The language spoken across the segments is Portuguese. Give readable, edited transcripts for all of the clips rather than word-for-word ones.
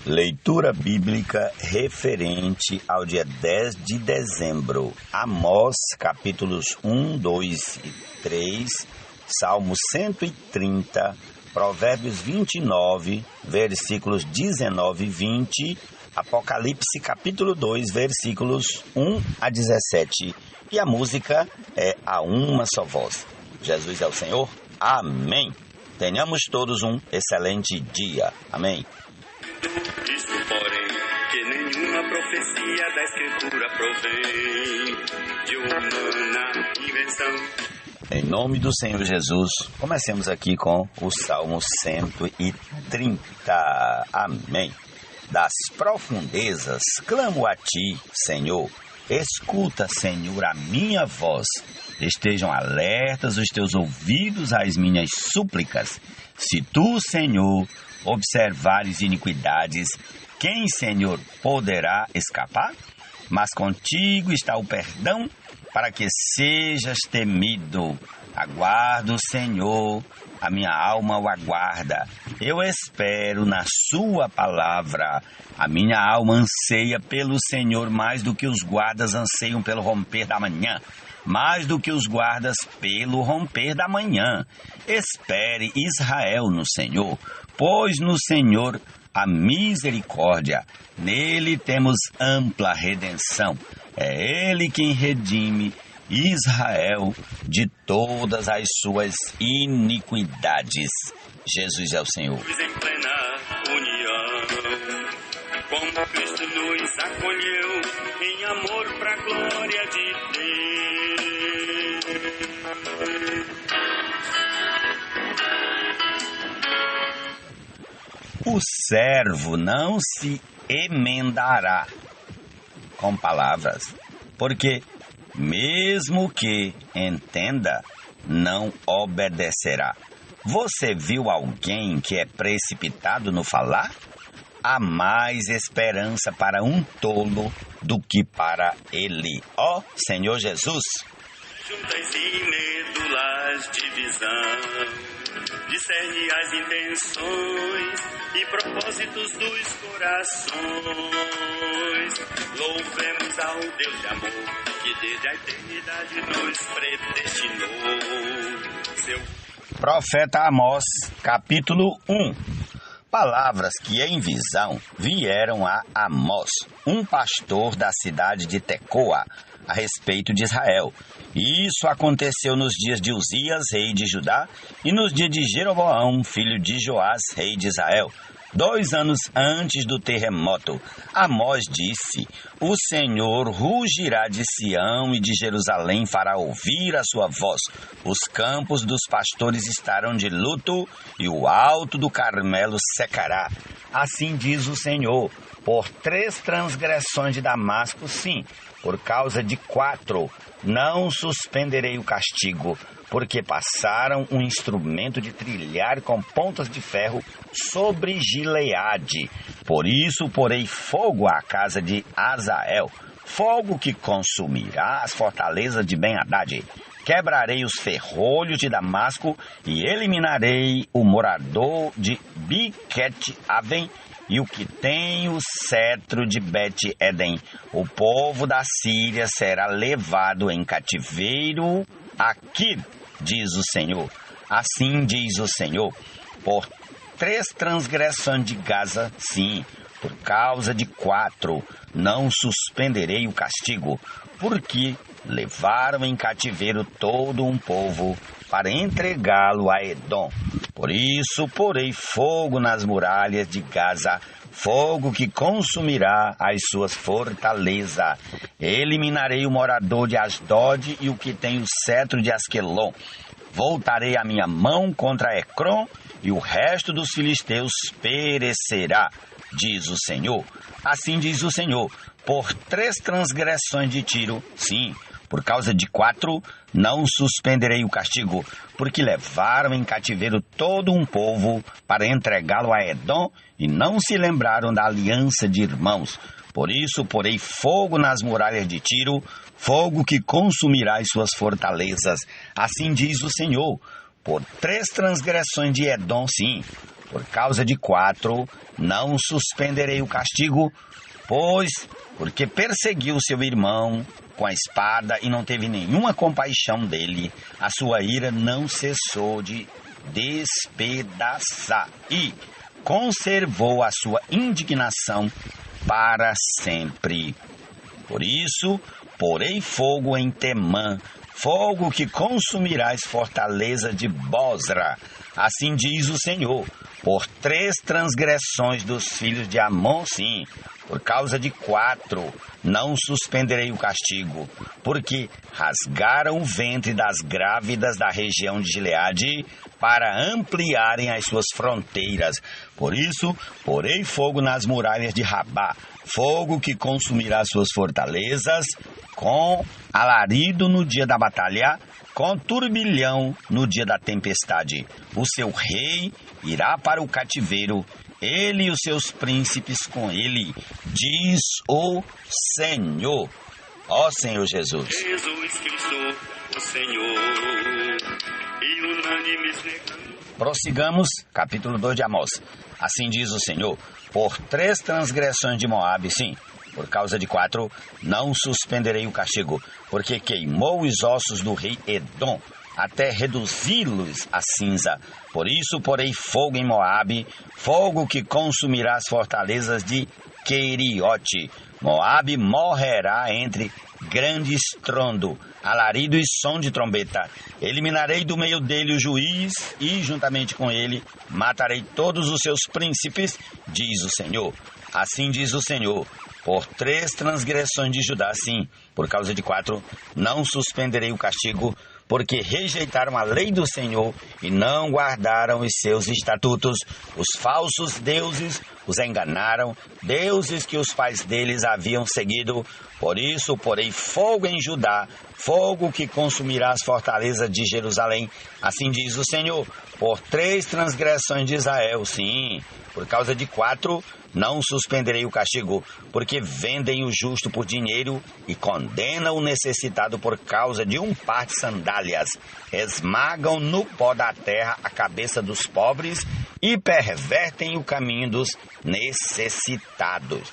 Leitura bíblica referente ao dia 10 de dezembro. Amós, capítulos 1, 2 e 3, Salmo 130, Provérbios 29, versículos 19 e 20, Apocalipse, capítulo 2, versículos 1 a 17. E a música é A Uma Só Voz. Jesus é o Senhor. Amém. Tenhamos todos um excelente dia. Amém. Isso, porém, que nenhuma profecia da Escritura provém de humana invenção. Em nome do Senhor Jesus, comecemos aqui com o Salmo 130. Amém. Das profundezas clamo a Ti, Senhor. Escuta, Senhor, a minha voz. Estejam alertas os Teus ouvidos às minhas súplicas. Se Tu, Senhor, observares iniquidades, quem, Senhor, poderá escapar? Mas contigo está o perdão, para que sejas temido. Aguardo, Senhor, a minha alma o aguarda. Eu espero na sua palavra. A minha alma anseia pelo Senhor mais do que os guardas anseiam pelo romper da manhã. Mais do que os guardas pelo romper da manhã. Espere Israel no Senhor, pois no Senhor a misericórdia. Nele temos ampla redenção. É Ele quem redime Israel de todas as suas iniquidades. Jesus é o Senhor. Em plena união, como Cristo nos acolheu em amor para a glória de Deus. O servo não se emendará com palavras, porque mesmo que entenda, não obedecerá. Você viu alguém que é precipitado no falar? Há mais esperança para um tolo do que para ele. Ó Senhor Jesus! Juntas e medulas de visão, discerne as intenções e propósitos dos corações. Louvemos ao Deus de amor, que desde a eternidade nos predestinou. Profeta Amós, capítulo 1. Palavras que em visão vieram a Amós, um pastor da cidade de Tecoa, a respeito de Israel. Isso aconteceu nos dias de Uzias, rei de Judá, e nos dias de Jeroboão, filho de Joás, rei de Israel. 2 anos antes do terremoto, Amós disse: O Senhor rugirá de Sião e de Jerusalém fará ouvir a sua voz. Os campos dos pastores estarão de luto e o alto do Carmelo secará. Assim diz o Senhor: por 3 transgressões de Damasco, sim, por causa de 4, não suspenderei o castigo, porque passaram um instrumento de trilhar com pontas de ferro sobre Gileade. Por isso porei fogo à casa de Azael, fogo que consumirá as fortalezas de Ben-Hadad. Quebrarei os ferrolhos de Damasco e eliminarei o morador de Biquete-Aven e o que tem o cetro de Bet-Edem. O povo da Síria será levado em cativeiro aqui, diz o Senhor. Assim diz o Senhor: por 3 transgressões de Gaza, sim, por causa de 4, não suspenderei o castigo, porque levaram em cativeiro todo um povo para entregá-lo a Edom. Por isso porei fogo nas muralhas de Gaza, fogo que consumirá as suas fortalezas. Eliminarei o morador de Asdod e o que tem o cetro de Asquelon. Voltarei a minha mão contra Ecrom e o resto dos filisteus perecerá, diz o Senhor. Assim diz o Senhor: por 3 transgressões de Tiro, sim, por causa de 4, não suspenderei o castigo, porque levaram em cativeiro todo um povo para entregá-lo a Edom e não se lembraram da aliança de irmãos. Por isso porei fogo nas muralhas de Tiro, fogo que consumirá as suas fortalezas. Assim diz o Senhor: por 3 transgressões de Edom, sim, Por causa de 4, não suspenderei o castigo, porque perseguiu seu irmão com a espada e não teve nenhuma compaixão dele. A sua ira não cessou de despedaçar e conservou a sua indignação para sempre. Por isso, porei fogo em Temã, fogo que consumirá as fortalezas de Bosra. Assim diz o Senhor, por 3 transgressões dos filhos de Amon, sim, por causa de 4, não suspenderei o castigo, porque rasgaram o ventre das grávidas da região de Gileade para ampliarem as suas fronteiras. Por isso, porei fogo nas muralhas de Rabá, fogo que consumirá suas fortalezas, com alarido no dia da batalha, com turbilhão no dia da tempestade. O seu rei irá para o cativeiro, ele e os seus príncipes com ele, diz o Senhor. Ó Senhor Jesus. Jesus Cristo, o Senhor, e unânimes negando. Prossigamos, capítulo 2 de Amós. Assim diz o Senhor, por 3 transgressões de Moabe, sim, por causa de 4, não suspenderei o castigo, porque queimou os ossos do rei Edom, até reduzi-los a cinza. Por isso porei fogo em Moabe, fogo que consumirá as fortalezas de Queriote. Moabe morrerá entre grande estrondo, alarido e som de trombeta. Eliminarei do meio dele o juiz e, juntamente com ele, matarei todos os seus príncipes, diz o Senhor. Assim diz o Senhor, por 3 transgressões de Judá, sim, por causa de 4, não suspenderei o castigo, porque rejeitaram a lei do Senhor e não guardaram os seus estatutos. Os falsos deuses os enganaram, deuses que os pais deles haviam seguido. Por isso porei fogo em Judá, fogo que consumirá as fortalezas de Jerusalém. Assim diz o Senhor, por 3 transgressões de Israel, sim, por causa de 4, não suspenderei o castigo, porque vendem o justo por dinheiro e condenam o necessitado por causa de um par de sandálias. Esmagam no pó da terra a cabeça dos pobres e pervertem o caminho dos necessitados.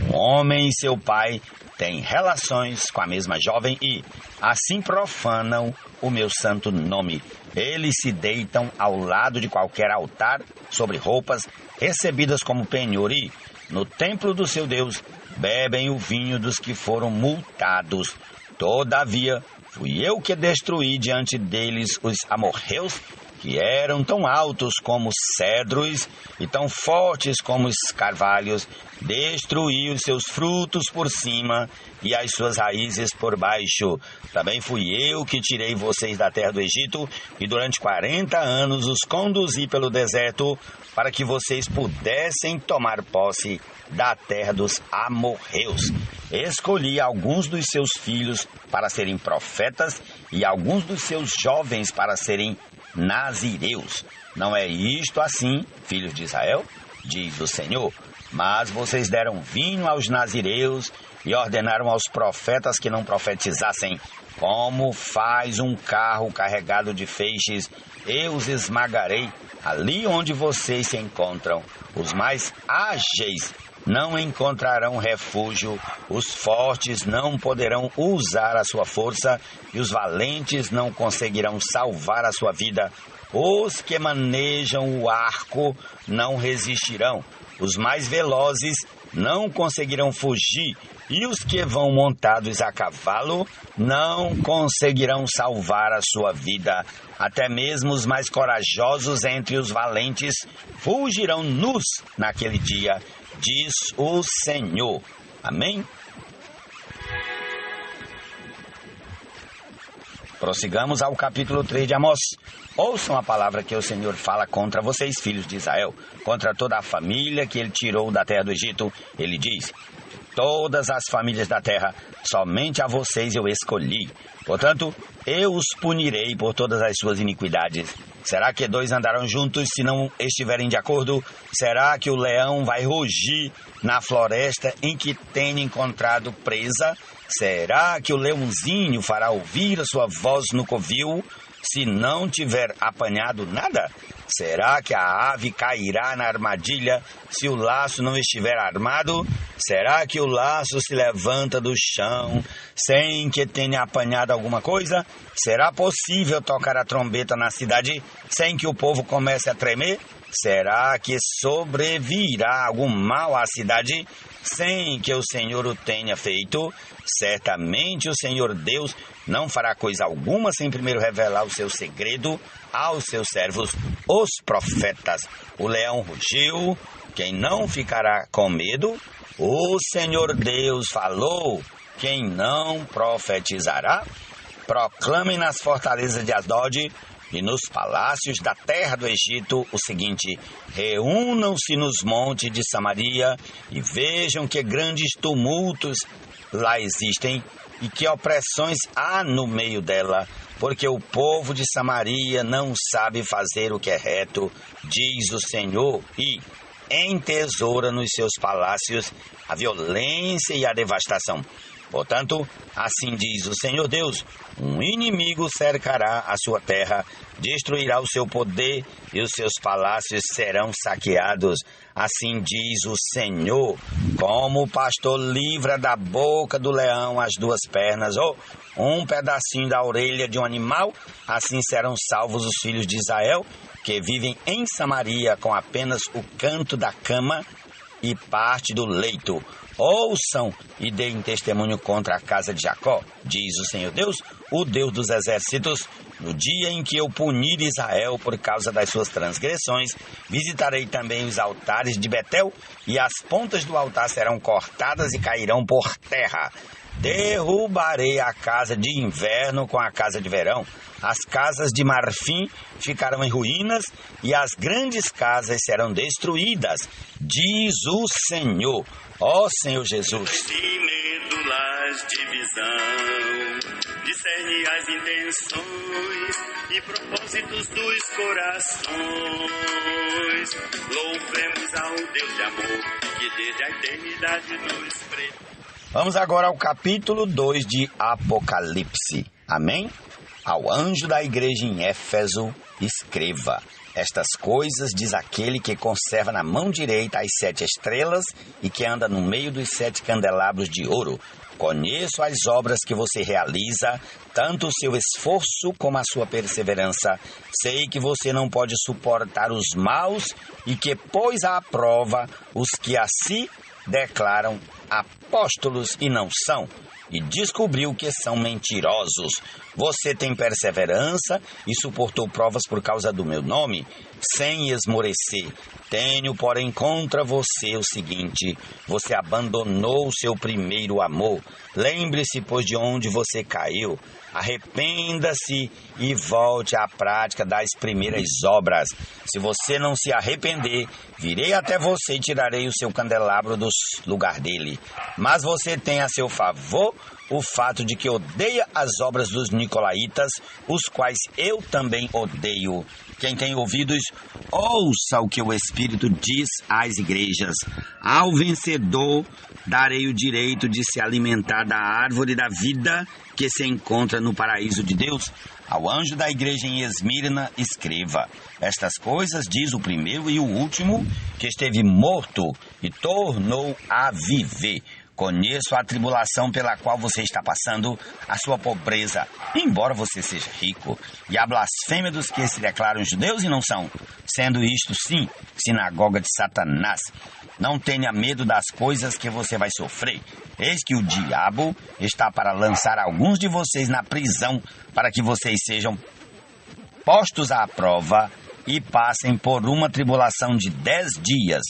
Um homem e seu pai têm relações com a mesma jovem e, assim, profanam o meu santo nome. Eles se deitam ao lado de qualquer altar sobre roupas recebidas como penhor e, no templo do seu Deus, bebem o vinho dos que foram multados. Todavia, fui eu que destruí diante deles os amorreus, que eram tão altos como cedros e tão fortes como os carvalhos. Destruí os seus frutos por cima e as suas raízes por baixo. Também fui eu que tirei vocês da terra do Egito e durante 40 anos os conduzi pelo deserto para que vocês pudessem tomar posse da terra dos amorreus. Escolhi alguns dos seus filhos para serem profetas e alguns dos seus jovens para serem nazireus. Não é isto assim, filhos de Israel? Diz o Senhor. Mas vocês deram vinho aos nazireus e ordenaram aos profetas que não profetizassem. Como faz um carro carregado de feixes, eu os esmagarei ali onde vocês se encontram. Os mais ágeis não encontrarão refúgio, os fortes não poderão usar a sua força e os valentes não conseguirão salvar a sua vida. Os que manejam o arco não resistirão, os mais velozes não conseguirão fugir e os que vão montados a cavalo não conseguirão salvar a sua vida. Até mesmo os mais corajosos entre os valentes fugirão nus naquele dia, diz o Senhor. Amém? Prossigamos ao capítulo 3 de Amós. Ouçam a palavra que o Senhor fala contra vocês, filhos de Israel, contra toda a família que ele tirou da terra do Egito. Ele diz: todas as famílias da terra, somente a vocês eu escolhi. Portanto, eu os punirei por todas as suas iniquidades. Será que 2 andarão juntos se não estiverem de acordo? Será que o leão vai rugir na floresta em que tem encontrado presa? Será que o leãozinho fará ouvir a sua voz no covil se não tiver apanhado nada? Será que a ave cairá na armadilha se o laço não estiver armado? Será que o laço se levanta do chão sem que tenha apanhado alguma coisa? Será possível tocar a trombeta na cidade sem que o povo comece a tremer? Será que sobrevirá algum mal à cidade sem que o Senhor o tenha feito? Certamente o Senhor Deus não fará coisa alguma sem primeiro revelar o seu segredo aos seus servos, os profetas. O leão rugiu, quem não ficará com medo? O Senhor Deus falou, quem não profetizará? Proclamem nas fortalezas de Asdod e nos palácios da terra do Egito o seguinte: reúnam-se nos montes de Samaria e vejam que grandes tumultos lá existem e que opressões há no meio dela, porque o povo de Samaria não sabe fazer o que é reto, diz o Senhor, e entesoura nos seus palácios a violência e a devastação. Portanto, assim diz o Senhor Deus, um inimigo cercará a sua terra, destruirá o seu poder e os seus palácios serão saqueados. Assim diz o Senhor, como o pastor livra da boca do leão as duas pernas, ou um pedacinho da orelha de um animal, assim serão salvos os filhos de Israel, que vivem em Samaria com apenas o canto da cama e parte do leito. Ouçam e deem testemunho contra a casa de Jacó, diz o Senhor Deus, o Deus dos exércitos. No dia em que eu punir Israel por causa das suas transgressões, visitarei também os altares de Betel, e as pontas do altar serão cortadas e cairão por terra. Derrubarei a casa de inverno com a casa de verão. As casas de marfim ficarão em ruínas e as grandes casas serão destruídas, diz o Senhor. Ó Senhor Jesus. De medulas divisão, discerne as intenções e propósitos dos corações. Louvemos ao Deus de amor, que desde a eternidade nos prepara. Vamos agora ao capítulo 2 de Apocalipse. Amém? Ao anjo da igreja em Éfeso, escreva: estas coisas diz aquele que conserva na mão direita as 7 estrelas e que anda no meio dos 7 candelabros de ouro. Conheço as obras que você realiza, tanto o seu esforço como a sua perseverança. Sei que você não pode suportar os maus e que pôs à prova os que a si declaram apóstolos e não são, e descobriu que são mentirosos. Você tem perseverança e suportou provas por causa do meu nome, sem esmorecer. Tenho, porém, contra você o seguinte: você abandonou o seu primeiro amor. Lembre-se, pois, de onde você caiu. Arrependa-se e volte à prática das primeiras obras. Se você não se arrepender, virei até você e tirarei o seu candelabro do lugar dele. Mas você tem a seu favor o fato de que odeia as obras dos nicolaítas, os quais eu também odeio. Quem tem ouvidos, ouça o que o Espírito diz às igrejas. Ao vencedor darei o direito de se alimentar da árvore da vida que se encontra no paraíso de Deus. Ao anjo da igreja em Esmirna, escreva: estas coisas diz o primeiro e o último, que esteve morto e tornou a viver. Conheço a tribulação pela qual você está passando, a sua pobreza, embora você seja rico, e a blasfêmia dos que se declaram judeus e não são, sendo isto, sim, sinagoga de Satanás. Não tenha medo das coisas que você vai sofrer. Eis que o diabo está para lançar alguns de vocês na prisão, para que vocês sejam postos à prova e passem por uma tribulação de 10 dias.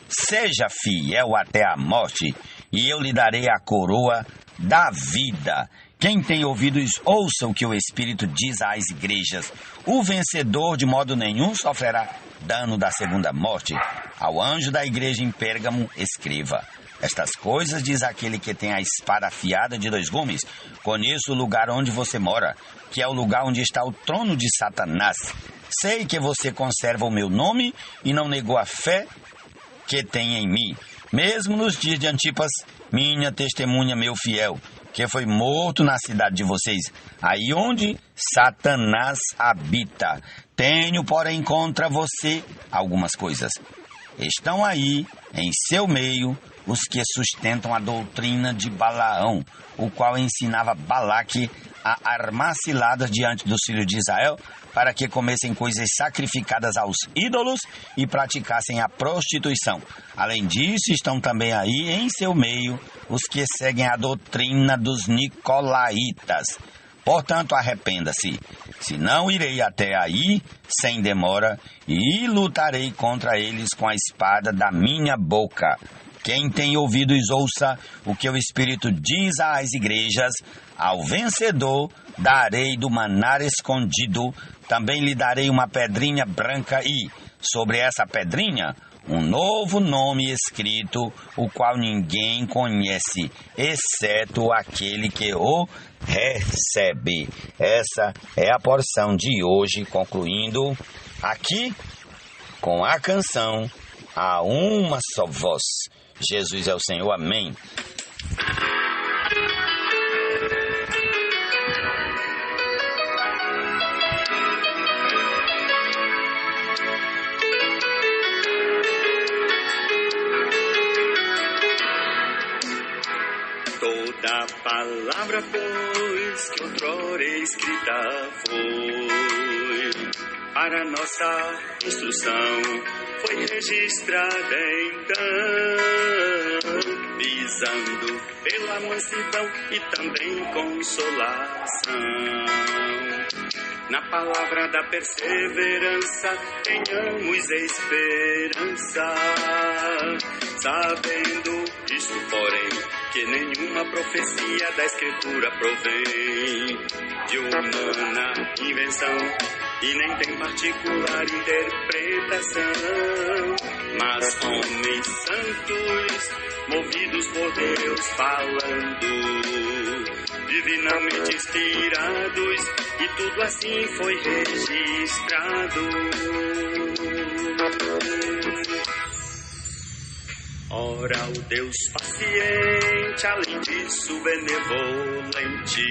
Seja fiel até a morte, e eu lhe darei a coroa da vida. Quem tem ouvidos, ouça o que o Espírito diz às igrejas. O vencedor de modo nenhum sofrerá dano da segunda morte. Ao anjo da igreja em Pérgamo, escreva: estas coisas diz aquele que tem a espada afiada de 2 gumes. Conheço o lugar onde você mora, que é o lugar onde está o trono de Satanás. Sei que você conserva o meu nome e não negou a fé que tem em mim, mesmo nos dias de Antipas, minha testemunha, meu fiel, que foi morto na cidade de vocês, aí onde Satanás habita. Tenho, porém, contra você algumas coisas. Estão aí, em seu meio, os que sustentam a doutrina de Balaão, o qual ensinava Balaque a armar ciladas diante dos filhos de Israel, para que comessem coisas sacrificadas aos ídolos e praticassem a prostituição. Além disso, estão também aí, em seu meio, os que seguem a doutrina dos nicolaítas. Portanto, arrependa-se, senão irei até aí, sem demora, e lutarei contra eles com a espada da minha boca. Quem tem ouvidos, ouça o que o Espírito diz às igrejas. Ao vencedor darei do maná escondido, também lhe darei uma pedrinha branca e, sobre essa pedrinha, um novo nome escrito, o qual ninguém conhece, exceto aquele que o recebe. Essa é a porção de hoje, concluindo aqui com a canção A Uma Só Voz. Jesus é o Senhor, amém. Toda palavra, pois, que outrora escrita foi, para nossa instrução, foi registrada então, visando pela mansidão e também consolação. Na palavra da perseverança, tenhamos esperança, sabendo isto, porém, que nenhuma profecia da Escritura provém de humana invenção e nem tem particular interpretação, mas homens santos, movidos por Deus, falando, divinamente inspirados, e tudo assim foi registrado. Ora, o Deus paciente, além disso benevolente,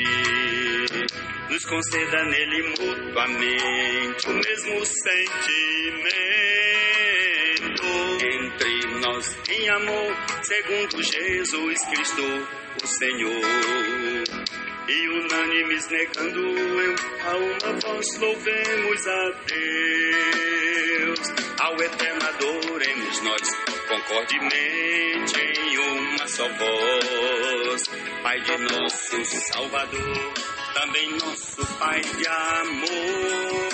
nos conceda nele mutuamente o mesmo sentimento entre nós em amor, segundo Jesus Cristo, o Senhor. E unânimes negando eu, a uma voz louvemos a Deus, ao Eterno adoremos nós, concordemente em uma só voz. Pai de nosso Salvador, também nosso Pai de amor,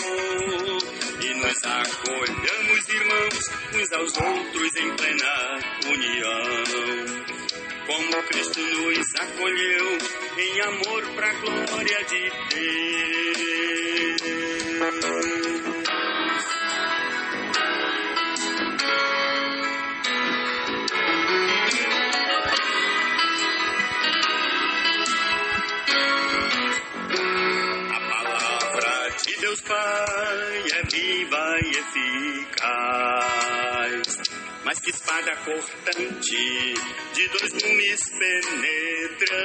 e nos acolhamos, irmãos, uns aos outros em plena união, como Cristo nos acolheu em amor pra glória de Deus. Deus Pai é viva e eficaz, mais que espada cortante de 2 gumes penetrantes,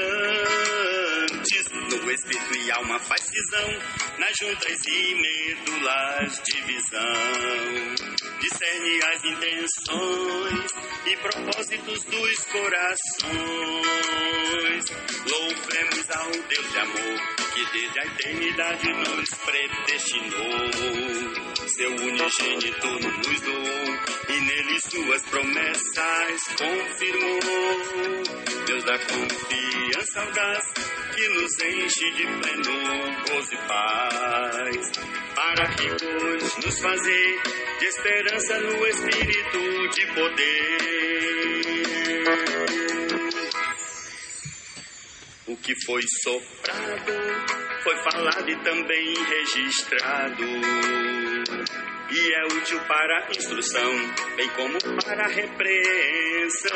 no espírito e alma faz cisão, nas juntas e medulas divisão, discerne as intenções e propósitos dos corações. Louvemos ao Deus de amor, que desde a eternidade nos predestinou, seu unigênito nos doou, e nele suas promessas confirmou. Deus da confiança audaz, que nos enche de pleno gozo e paz, para que pois nos fazer de esperança no Espírito de poder. O que foi soprado, foi falado e também registrado, e é útil para instrução, bem como para repreensão,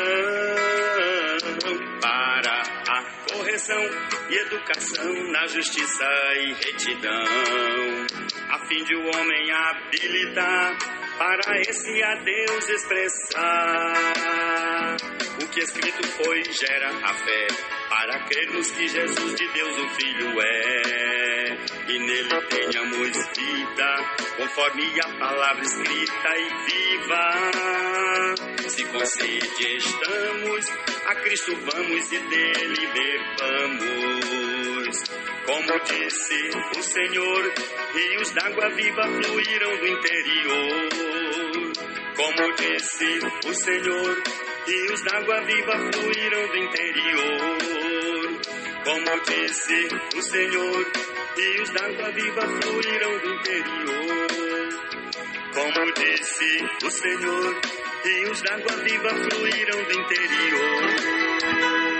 para a correção e educação na justiça e retidão, a fim de o homem habilitar para esse a Deus expressar. O que escrito foi gera a fé, para crermos que Jesus de Deus o Filho é. E nele tenhamos vida, conforme a palavra escrita e viva. Se com sede estamos, a Cristo vamos e dele bebamos. Como disse o Senhor, rios d'água viva fluíram do interior. Como disse o Senhor, rios d'água viva fluíram do interior. Como disse o Senhor, rios d'água viva fluíram do interior. Como disse o Senhor, rios d'água viva fluíram do interior.